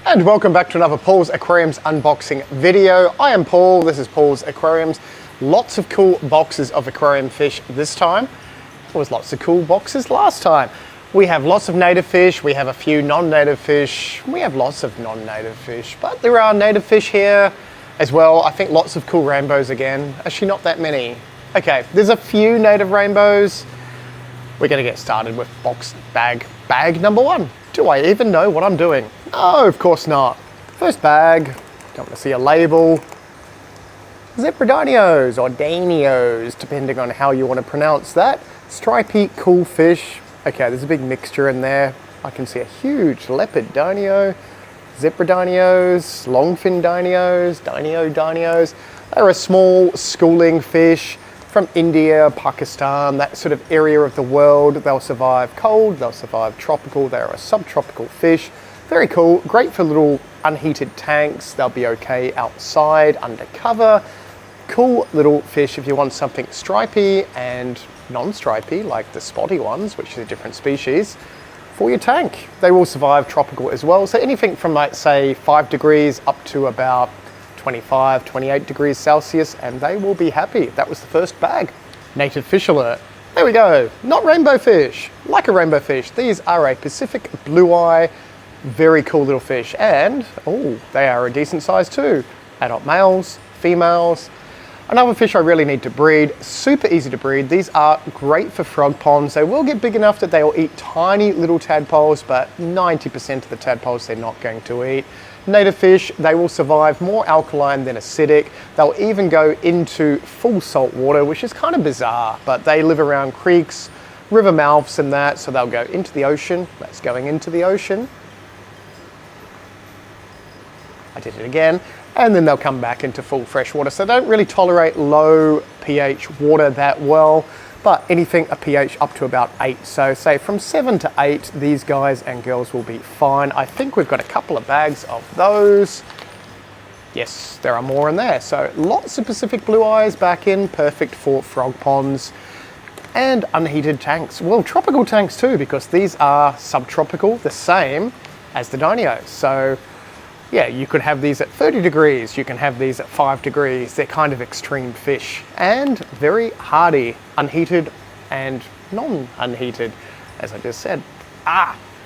And welcome back to another Paul's Aquariums unboxing video. I am Paul, this is Paul's Aquariums. Lots of cool boxes of aquarium fish this time. There was lots of cool boxes last time. We have lots of native fish, we have a few non-native fish, we have lots of non-native fish, but there are native fish here as well. I think lots of cool rainbows again. Actually not that many. Okay, there's a few native rainbows. We're gonna get started with bag number one. Do I even know what I'm doing? No, of course not. First bag, don't want to see a label. Zebra danios or danios, depending on how you want to pronounce that. Stripy cool fish. Okay, there's a big mixture in there. I can see a huge leopard danio, zebra danios, longfin danios, danios. They're a small schooling fish from India, Pakistan, that sort of area of the world. They'll survive cold, they'll survive tropical. They're a subtropical fish. Very cool, great for little unheated tanks. They'll be okay outside, undercover. Cool little fish if you want something stripy and non-stripy, like the spotty ones, which is a different species, for your tank. They will survive tropical as well. So anything from, like, say 5 degrees up to about 25, 28 degrees Celsius, and they will be happy. That was the first bag. Native fish alert. There we go. Not rainbow fish, like a rainbow fish. These are a Pacific blue eye, very cool little fish. And, oh, they are a decent size too. Adult males, females. Another fish I really need to breed, super easy to breed. These are great for frog ponds. They will get big enough that they will eat tiny little tadpoles, but 90% of the tadpoles they're not going to eat. Native fish, they will survive more alkaline than acidic. They'll even go into full salt water, which is kind of bizarre, but they live around creeks, river mouths and that, so they'll go into the ocean. That's going into the ocean. I did it again. And then they'll come back into full fresh water. So they don't really tolerate low pH water that well, but anything a pH up to about 8. So say from 7 to 8, these guys and girls will be fine. I think we've got a couple of bags of those. Yes, there are more in there. So lots of Pacific blue eyes back in, perfect for frog ponds and unheated tanks. Well, tropical tanks too, because these are subtropical, the same as the danios. So yeah, you could have these at 30 degrees, you can have these at 5 degrees. They're kind of extreme fish and very hardy, unheated and non-unheated, as I just said.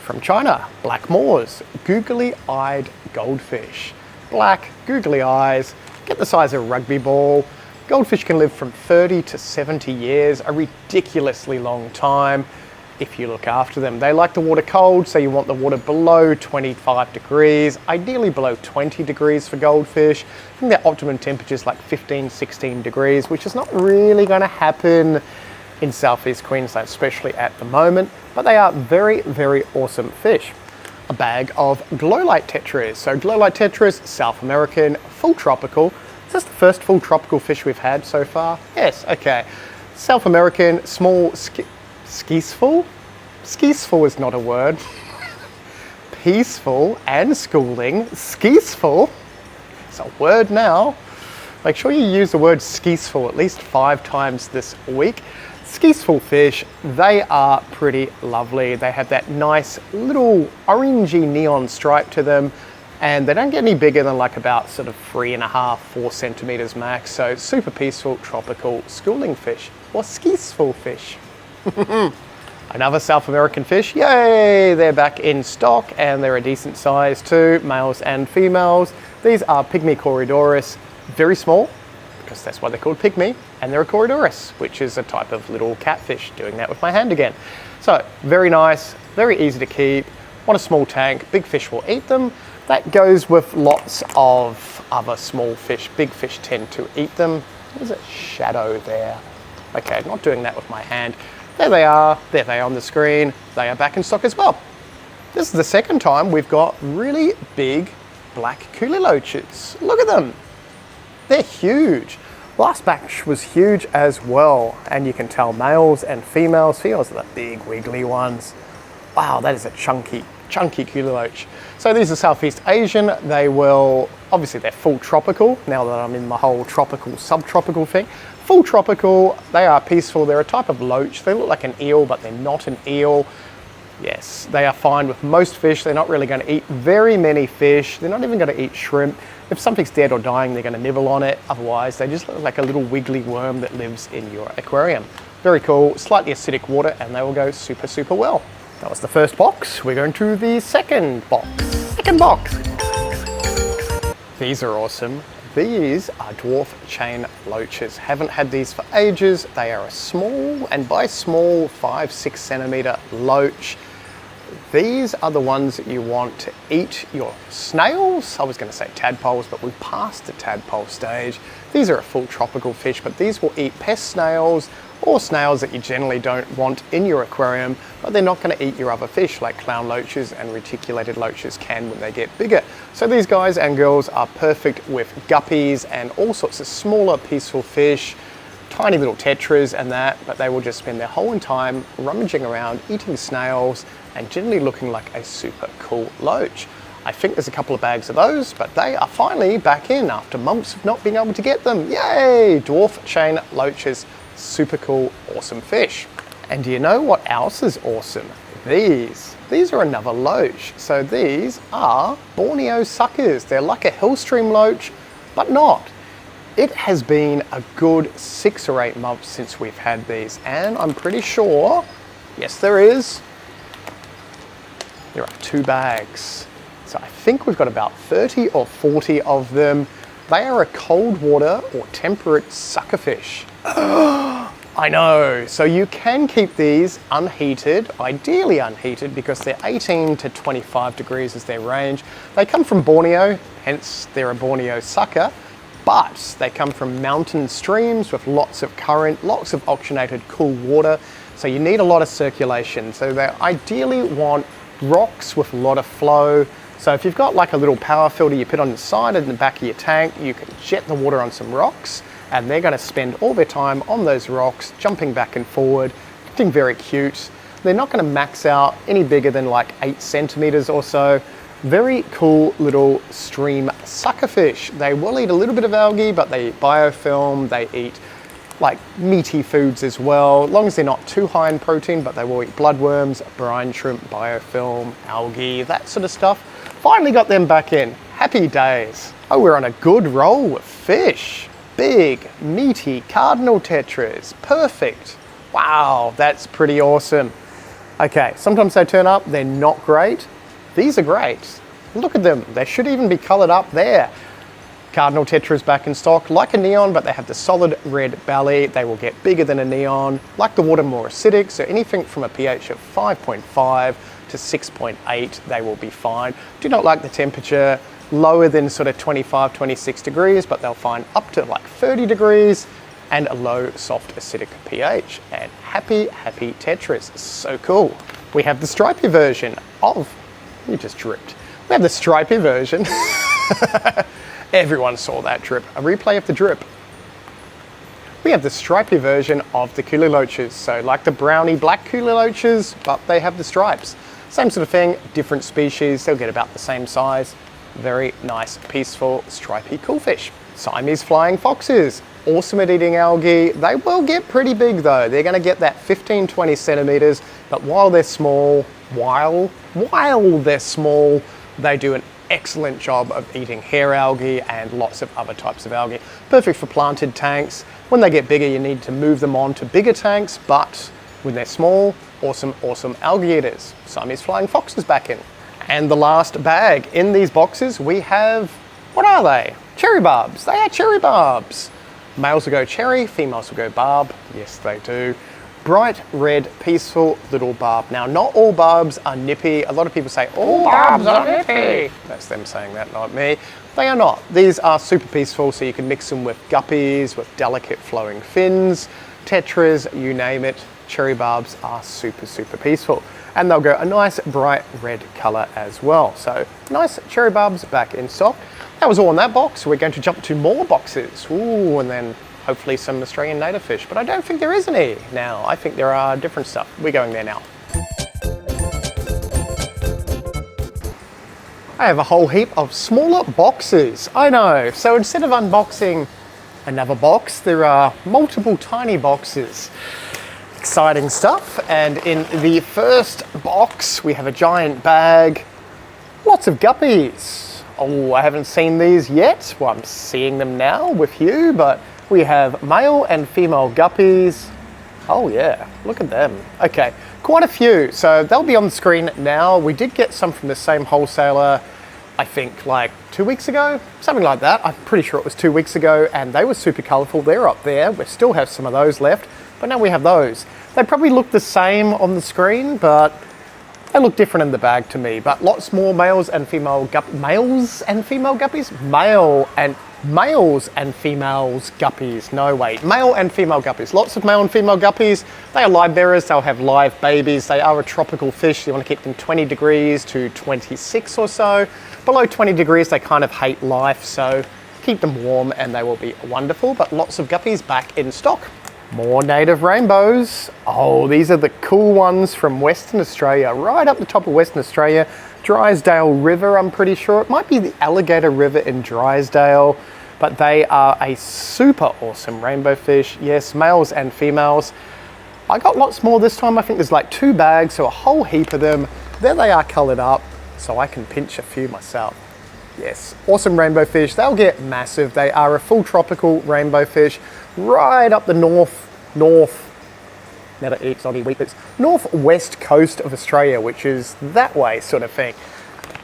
From China, black moors, googly-eyed goldfish. Black, googly eyes, get the size of a rugby ball. Goldfish can live from 30 to 70 years, a ridiculously long time if you look after them. They like the water cold, so you want the water below 25 degrees, ideally below 20 degrees for goldfish. I think their optimum temperature is like 15, 16 degrees, which is not really going to happen in southeast Queensland, especially at the moment, but they are very, very awesome fish. A bag of glow light tetras. So glow light tetras, South American, full tropical. Is this the first full tropical fish we've had so far? Yes, okay. South American, small, skeesful? Skeesful is not a word. Peaceful and schooling. Skeesful. It's a word now. Make sure you use the word skeesful at least 5 times this week. Skeesful fish, they are pretty lovely. They have that nice little orangey neon stripe to them, and they don't get any bigger than like about sort of 3.5, 4 centimeters max. So super peaceful, tropical schooling fish, or skeesful fish. Another South American fish, yay, they're back in stock and they're a decent size too, males and females. These are pygmy corydoras, very small, because that's why they're called pygmy, and they're a corydoras, which is a type of little catfish, doing that with my hand again. So very nice, very easy to keep, want a small tank, big fish will eat them. That goes with lots of other small fish, big fish tend to eat them. There's a shadow there. Okay, not doing that with my hand. There they are on the screen. They are back in stock as well. This is the second time we've got really big black kuli loaches. Look at them. They're huge. Last batch was huge as well. And you can tell males and females. Females are the big wiggly ones. Wow, that is a chunky kuli loach. So these are Southeast Asian. They will, obviously they're full tropical, now that I'm in my whole tropical, subtropical thing. Full tropical, they are peaceful. They're a type of loach. They look like an eel, but they're not an eel. Yes, they are fine with most fish. They're not really going to eat very many fish. They're not even going to eat shrimp. If something's dead or dying, they're going to nibble on it. Otherwise, they just look like a little wiggly worm that lives in your aquarium. Very cool, slightly acidic water, and they will go super, super well. That was the first box. We're going to the second box. Second box. These are awesome. These are dwarf chain loaches. Haven't had these for ages. They are a small, and by small, 5-6 centimeter loach. These are the ones that you want to eat your snails. I was going to say tadpoles, but we've passed the tadpole stage. These are a full tropical fish, but these will eat pest snails or snails that you generally don't want in your aquarium, but they're not going to eat your other fish like clown loaches and reticulated loaches can when they get bigger. So these guys and girls are perfect with guppies and all sorts of smaller peaceful fish, tiny little tetras and that, but they will just spend their whole time rummaging around, eating snails, and generally looking like a super cool loach. I think there's a couple of bags of those, but they are finally back in after months of not being able to get them. Yay! Dwarf chain loaches, super cool, awesome fish. And do you know what else is awesome? These are another loach. So these are Borneo suckers. They're like a hillstream loach, but not. It has been a good 6 or 8 months since we've had these, and I'm pretty sure, yes there is, there are 2 bags. So I think we've got about 30 or 40 of them. They are a cold water or temperate suckerfish. I know, so you can keep these unheated, ideally unheated, because they're 18 to 25 degrees is their range. They come from Borneo, hence they're a Borneo sucker, but they come from mountain streams with lots of current, lots of oxygenated cool water, so you need a lot of circulation. So they ideally want rocks with a lot of flow. So if you've got like a little power filter you put on the side and the back of your tank, you can jet the water on some rocks, and they're going to spend all their time on those rocks, jumping back and forward, looking very cute. They're not going to max out any bigger than like 8 centimeters or so. Very cool little stream suckerfish. They will eat a little bit of algae, but they eat biofilm, they eat like meaty foods as well, as long as they're not too high in protein, but they will eat bloodworms, brine shrimp, biofilm, algae, that sort of stuff. Finally got them back in. Happy days. Oh, we're on a good roll with fish. Big, meaty cardinal tetras. Perfect. Wow, that's pretty awesome. Okay, sometimes they turn up, they're not great. These are great. Look at them. They should even be colored up there. Cardinal tetras back in stock, like a neon, but they have the solid red belly. They will get bigger than a neon. Like the water, more acidic, so anything from a pH of 5.5 to 6.8, they will be fine. Do not like the temperature lower than sort of 25, 26 degrees, but they'll find up to like 30 degrees and a low, soft, acidic pH. And happy tetras. So cool. We have the stripy version of, you just dripped. We have the stripy version. Everyone saw that drip. A replay of the drip. We have the stripy version of the kuli loaches. So like the brownie black kuli loaches, but they have the stripes. Same sort of thing, different species. They'll get about the same size. Very nice, peaceful, stripy cool fish. Siamese flying foxes. Awesome at eating algae. They will get pretty big though. They're gonna get that 15, 20 centimeters, but while they're small, they do an excellent job of eating hair algae and lots of other types of algae. Perfect for planted tanks. When they get bigger, you need to move them on to bigger tanks, but when they're small, awesome algae eaters. Siamese flying foxes back in. And the last bag in these boxes, we have, what are they? Cherry barbs. They are cherry barbs. Males will go cherry, females will go barb. Yes, they do. Bright red, peaceful little barb. Now, not all barbs are nippy. A lot of people say, all barbs are nippy. That's them saying that, not me. They are not. These are super peaceful, so you can mix them with guppies, with delicate flowing fins, tetras, you name it. Cherry barbs are super peaceful. And they'll go a nice bright red color as well. So nice cherry barbs back in stock. That was all in that box. We're going to jump to more boxes. Ooh, and then hopefully some Australian native fish, but I don't think there is any now. I think there are different stuff. We're going there now. I have a whole heap of smaller boxes. I know. So instead of unboxing another box, there are multiple tiny boxes. Exciting stuff. And in the first box, we have a giant bag. Lots of guppies. Oh, I haven't seen these yet. Well, I'm seeing them now with you, but we have male and female guppies. Oh yeah, look at them. Okay, quite a few. So they'll be on the screen now. We did get some from the same wholesaler, I think like 2 weeks ago, something like that. I'm pretty sure it was 2 weeks ago, and they were super colorful. They're up there. We still have some of those left, but now we have those. They probably look the same on the screen, but they look different in the bag to me. But lots more males and female males and female guppies? Males and females guppies. No, wait. Male and female guppies. Lots of male and female guppies. They are live bearers. They'll have live babies. They are a tropical fish. You want to keep them 20 degrees to 26 or so. Below 20 degrees, they kind of hate life. So keep them warm and they will be wonderful. But lots of guppies back in stock. More native rainbows. Oh, these are the cool ones from Western Australia. Right up the top of Western Australia. Drysdale River, I'm pretty sure. It might be the Alligator River in Drysdale, but they are a super awesome rainbow fish. Yes, males and females. I got lots more this time. I think there's like 2 bags, so a whole heap of them. There they are colored up, so I can pinch a few myself. Yes, awesome rainbow fish. They'll get massive. They are a full tropical rainbow fish right up the northwest coast of Australia, which is that way sort of thing.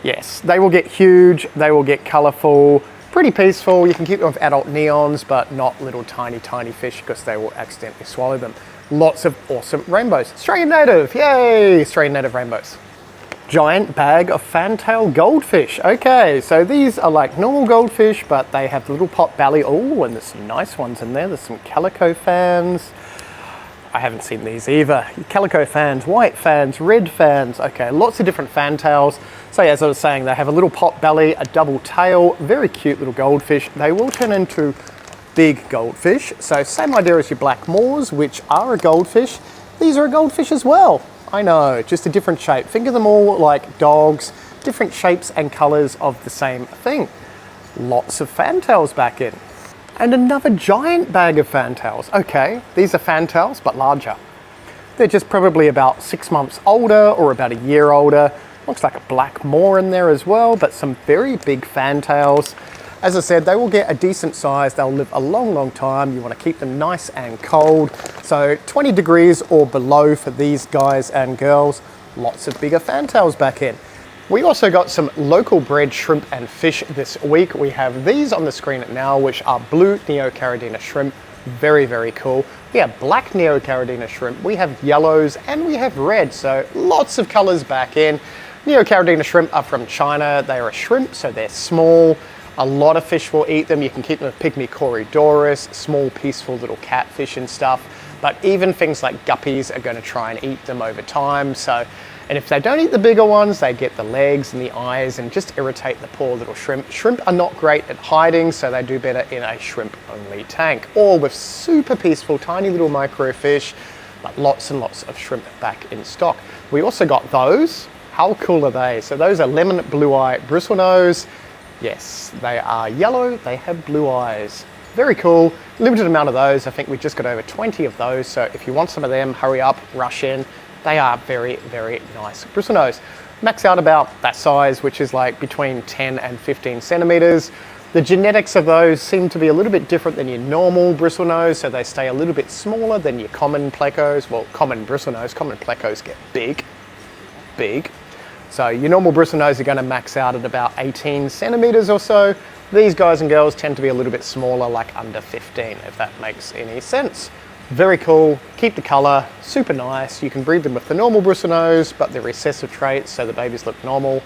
Yes, they will get huge, they will get colorful, pretty peaceful. You can keep them with adult neons, but not little tiny fish because they will accidentally swallow them. Lots of awesome rainbows. Australian native, yay, Australian native rainbows. Giant bag of fantail goldfish. Okay, so these are like normal goldfish, but they have the little pot belly. Oh, and there's some nice ones in there. There's some calico fans. I haven't seen these either. Calico fans, white fans, red fans. Okay, lots of different fantails. So as I was saying, they have a little pot belly, a double tail, very cute little goldfish. They will turn into big goldfish. So same idea as your black moors, which are a goldfish. These are a goldfish as well. I know, just a different shape. Think of them all like dogs, different shapes and colors of the same thing. Lots of fantails back in. And another giant bag of fantails. Okay, these are fantails, but larger. They're just probably about 6 months older or about a year older. Looks like a black moor in there as well, but some very big fantails. As I said, they will get a decent size. They'll live a long time. You want to keep them nice and cold. So 20 degrees or below for these guys and girls. Lots of bigger fantails back in. We also got some local bred shrimp and fish this week. We have these on the screen now, which are blue neocaridina shrimp. Very cool. We have black neocaridina shrimp. We have yellows and we have red. So lots of colors back in. Neocaridina shrimp are from China. They are a shrimp, so they're small. A lot of fish will eat them. You can keep them with pygmy corydoras, small peaceful little catfish and stuff. But even things like guppies are going to try and eat them over time. So, and if they don't eat the bigger ones, they get the legs and the eyes and just irritate the poor little shrimp. Shrimp are not great at hiding, so they do better in a shrimp-only tank or with super peaceful, tiny little microfish, but lots and lots of shrimp back in stock. We also got those. How cool are they? So those are lemon blue-eye bristlenose. Yes, they are yellow, they have blue eyes. Very cool, limited amount of those. I think we just got over 20 of those, so if you want some of them, hurry up, rush in. They are very nice. Bristlenose, max out about that size, which is like between 10 and 15 centimeters. The genetics of those seem to be a little bit different than your normal bristlenose, so they stay a little bit smaller than your common plecos. Well, common bristlenose, common plecos get big. So your normal bristlenose are going to max out at about 18 centimeters or so. These guys and girls tend to be a little bit smaller, like under 15, if that makes any sense. Very cool, keep the color, super nice. You can breed them with the normal bristlenose, but the recessive traits, so the babies look normal,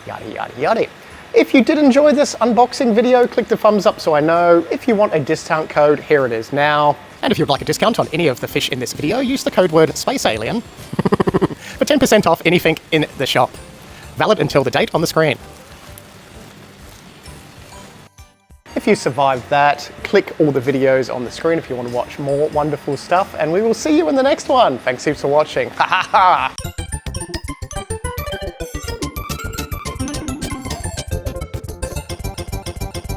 yada. If you did enjoy this unboxing video, click the thumbs up so I know. If you want a discount code, here it is now. And if you'd like a discount on any of the fish in this video, use the code word SpaceAlien for 10% off anything in the shop. Valid until the date on the screen. If you survived that, click all the videos on the screen if you want to watch more wonderful stuff, and we will see you in the next one. Thanks heaps for watching. Ha ha ha!